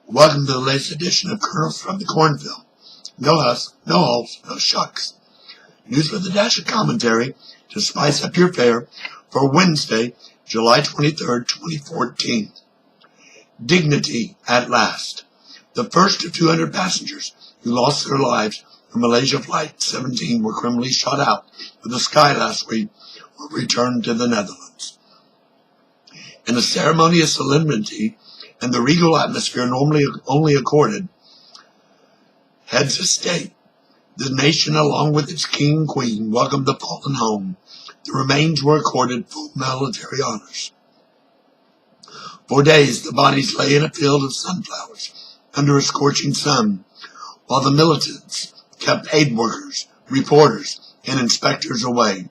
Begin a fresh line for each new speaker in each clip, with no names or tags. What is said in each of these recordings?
Welcome to the latest edition of Kernels from the Cornfield. No husk, no hulks, no shucks. News with a dash of commentary to spice up your fare for Wednesday, July 23rd, 2014. Dignity at last. The first of 200 passengers who lost their lives from Malaysia Flight 17 were criminally shot out of the sky last week were returned to the Netherlands. In a ceremonious solemnity and the regal atmosphere normally only accorded heads of state, the nation, along with its king and queen, welcomed the fallen home. The remains were accorded full military honors. For days, the bodies lay in a field of sunflowers under a scorching sun, while the militants kept aid workers, reporters, and inspectors away.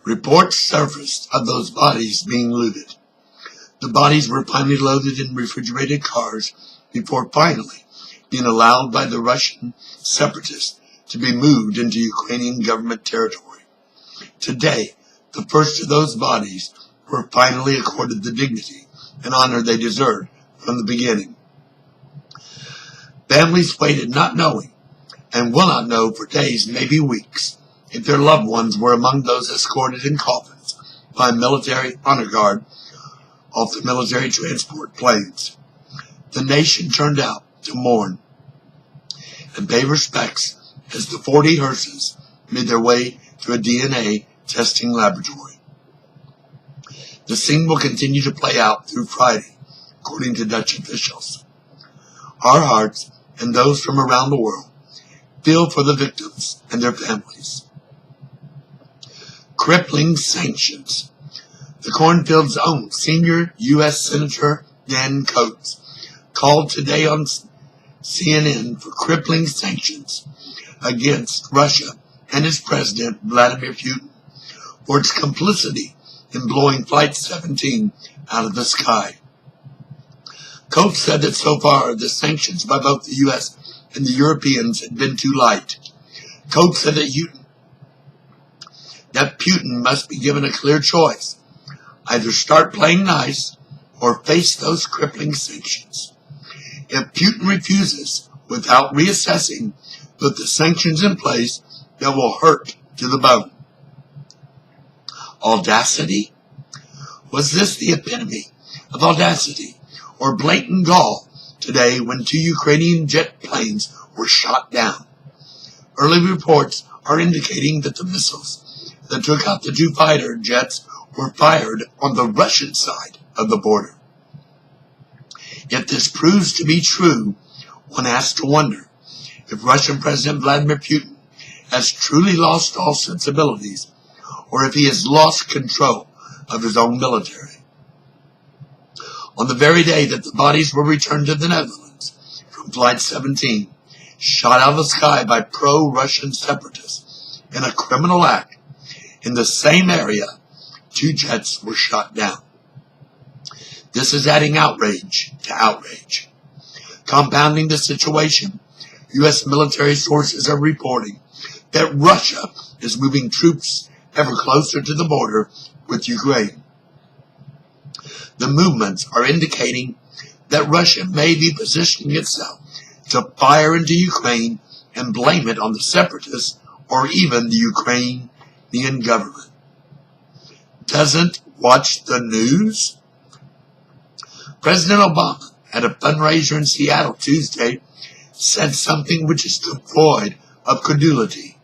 Reports surfaced of those bodies being looted. The bodies were finally loaded in refrigerated cars before finally being allowed by the Russian separatists to be moved into Ukrainian government territory. Today, the first of those bodies were finally accorded the dignity and honor they deserved from the beginning. Families waited not knowing, and will not know for days, maybe weeks, if their loved ones were among those escorted in coffins by a military honor guard off the military transport planes. The nation turned out to mourn and pay respects as the 40 hearses made their way to a DNA testing laboratory. The scene will continue to play out through Friday, according to Dutch officials. Our hearts, and those from around the world, feel for the victims and their families. Crippling sanctions. The Cornfield's own senior U.S. Senator Dan Coates called today on CNN for crippling sanctions against Russia and its president, Vladimir Putin, for its complicity in blowing Flight 17 out of the sky. Coates said that so far the sanctions by both the U.S. and the Europeans had been too light. Coates said that Putin must be given a clear choice: either start playing nice or face those crippling sanctions. If Putin refuses, without reassessing, put the sanctions in place that will hurt to the bone. Audacity? Was this the epitome of audacity or blatant gall today when 2 Ukrainian jet planes were shot down? Early reports are indicating that the missiles that took out the 2 fighter jets were fired on the Russian side of the border. If this proves to be true, one has to wonder if Russian President Vladimir Putin has truly lost all sensibilities, or if he has lost control of his own military. On the very day that the bodies were returned to the Netherlands from Flight 17, shot out of the sky by pro-Russian separatists in a criminal act, in the same area, 2 jets were shot down. This is adding outrage to outrage. Compounding the situation, U.S. military sources are reporting that Russia is moving troops ever closer to the border with Ukraine. The movements are indicating that Russia may be positioning itself to fire into Ukraine and blame it on the separatists or even the Ukrainian government. Doesn't watch the news? President Obama, at a fundraiser in Seattle Tuesday, said something which is devoid of credulity.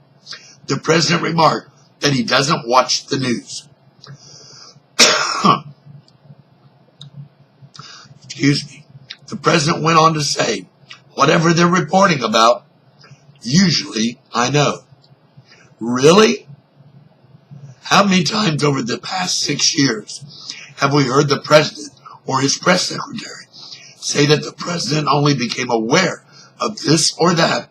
The president remarked that he doesn't watch the news. Excuse me. The president went on to say, whatever they're reporting about, usually I know. Really? How many times over the past 6 years have we heard the president or his press secretary say that the president only became aware of this or that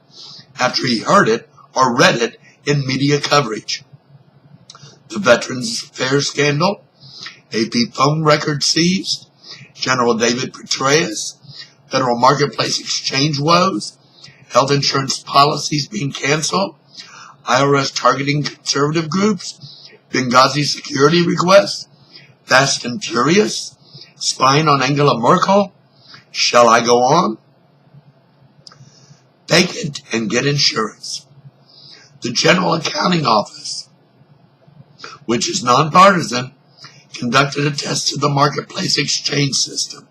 after he heard it or read it in media coverage? The Veterans Affairs scandal, AP phone records seized, General David Petraeus, Federal Marketplace exchange woes, health insurance policies being canceled, IRS targeting conservative groups, Benghazi security requests, Fast and Furious, spying on Angela Merkel, Shall I go on? Take it and get insurance. The General Accounting Office, which is nonpartisan, conducted a test of the marketplace exchange system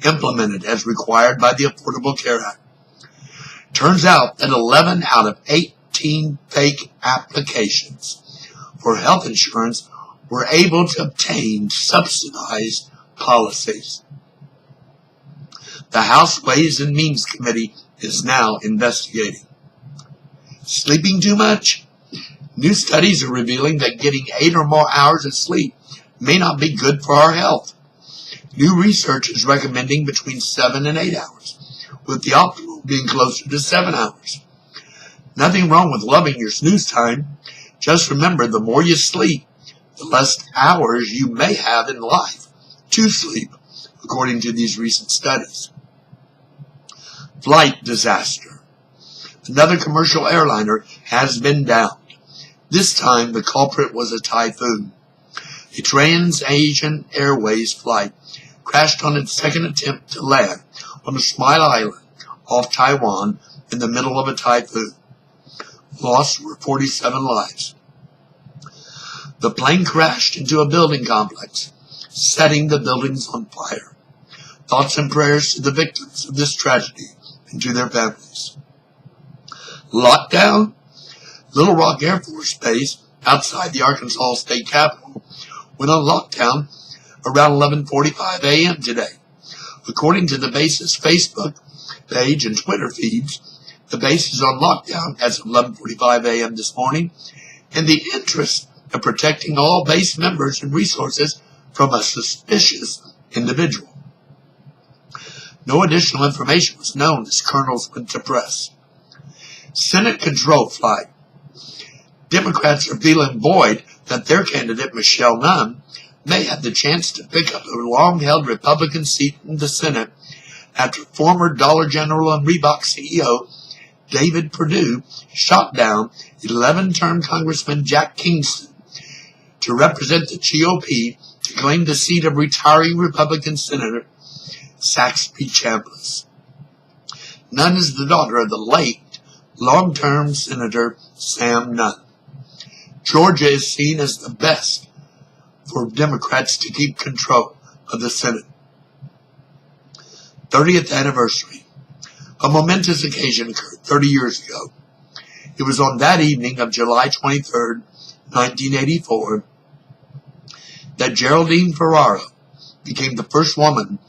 implemented as required by the Affordable Care Act. Turns out that 11 out of 18 fake applications for health insurance were able to obtain subsidized policies. The House Ways and Means Committee is now investigating. Sleeping too much? New studies are revealing that getting 8 or more hours of sleep may not be good for our health. New research is recommending between 7 and 8 hours, with the optimal being closer to 7 hours. Nothing wrong with loving your snooze time. Just remember, the more you sleep, the less hours you may have in life to sleep, according to these recent studies. Flight disaster. Another commercial airliner has been downed. This time, the culprit was a typhoon. A Trans-Asian Airways flight crashed on its second attempt to land on a small island off Taiwan in the middle of a typhoon. Lost were 47 lives. The plane crashed into a building complex, setting the buildings on fire. Thoughts and prayers to the victims of this tragedy and to their families. Lockdown? Little Rock Air Force Base, outside the Arkansas state capital, went on lockdown around 11:45 a.m. today. According to the base's Facebook page and Twitter feeds, the base is on lockdown as of 11:45 a.m. this morning in the interest of protecting all base members and resources from a suspicious individual. No additional information was known as Kernels went to press. Senate control flight. Democrats are feeling buoyed that their candidate, Michelle Nunn, may have the chance to pick up a long-held Republican seat in the Senate after former Dollar General and Reebok CEO David Perdue shot down 11-term Congressman Jack Kingston to represent the GOP to claim the seat of retiring Republican Senator Saxby Chambliss. Nunn is the daughter of the late long-term Senator Sam Nunn. Georgia is seen as the best for Democrats to keep control of the Senate. 30th anniversary. A momentous occasion occurred 30 years ago. It was on that evening of July 23, 1984, that Geraldine Ferraro became the first woman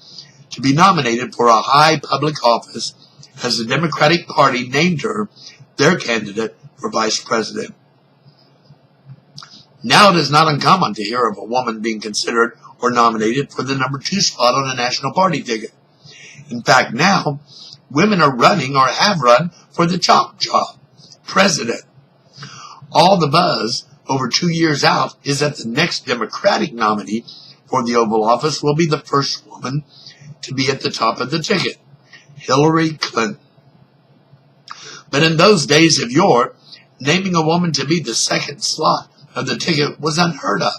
to be nominated for a high public office as the Democratic Party named her their candidate for vice president. Now it is not uncommon to hear of a woman being considered or nominated for the number 2 spot on a national party ticket. In fact, now, women are running or have run for the top job, president. All the buzz over 2 years out is that the next Democratic nominee for the Oval Office will be the first woman to be at the top of the ticket, Hillary Clinton. But in those days of yore, naming a woman to be the second slot of the ticket was unheard of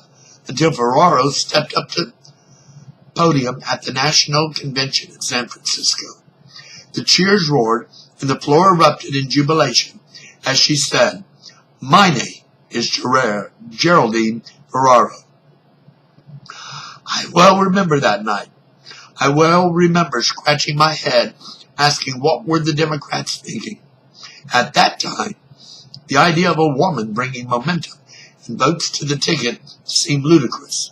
until Ferraro stepped up to the podium at the National Convention in San Francisco. The cheers roared and the floor erupted in jubilation as she said, "My name is Geraldine Ferraro." I well remember that night. I well remember scratching my head, asking what were the Democrats thinking. At that time, the idea of a woman bringing momentum and votes to the ticket seemed ludicrous.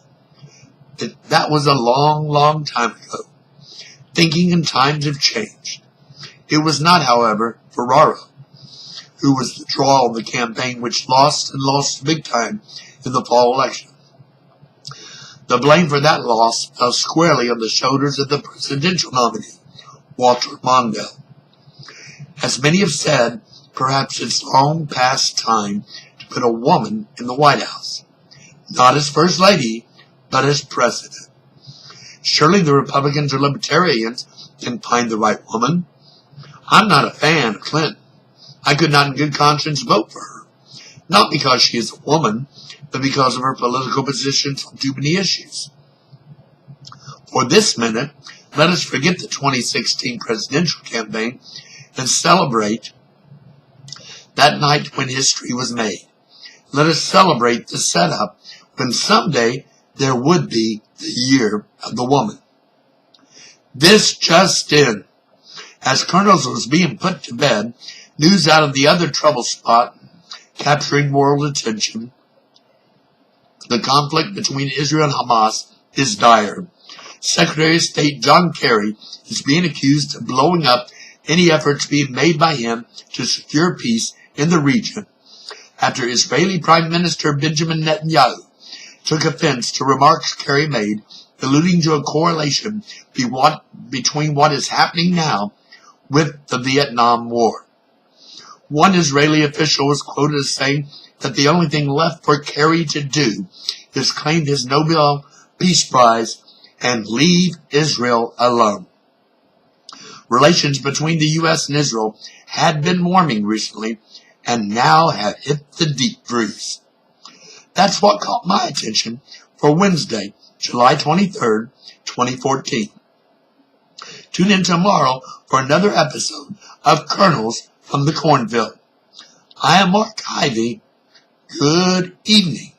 That was a long, long time ago. Thinking and times have changed. It was not, however, Ferraro who was the draw of the campaign, which lost big time in the fall election. The blame for that loss fell squarely on the shoulders of the presidential nominee, Walter Mondale. As many have said, perhaps it's long past time to put a woman in the White House, not as First Lady, but as President. Surely the Republicans or Libertarians can find the right woman. I'm not a fan of Clinton. I could not in good conscience vote for her, not because she is a woman, but because of her political positions on too many issues. For this minute, Let us forget the 2016 presidential campaign and celebrate that night when history was made. Let us celebrate the setup when someday there would be the year of the woman. This just in. As Kernels was being put to bed, news out of the other trouble spot capturing world attention, the conflict between Israel and Hamas, is dire. Secretary of State John Kerry is being accused of blowing up any efforts being made by him to secure peace in the region after Israeli Prime Minister Benjamin Netanyahu took offense to remarks Kerry made, alluding to a correlation between what is happening now with the Vietnam War. One Israeli official was quoted as saying that the only thing left for Kerry to do is claim his Nobel Peace Prize and leave Israel alone. Relations between the U.S. and Israel had been warming recently and now have hit the deep freeze. That's what caught my attention for Wednesday, July 23rd, 2014. Tune in tomorrow for another episode of Kernels from the Cornfield. I am Mark Ivy. Good evening.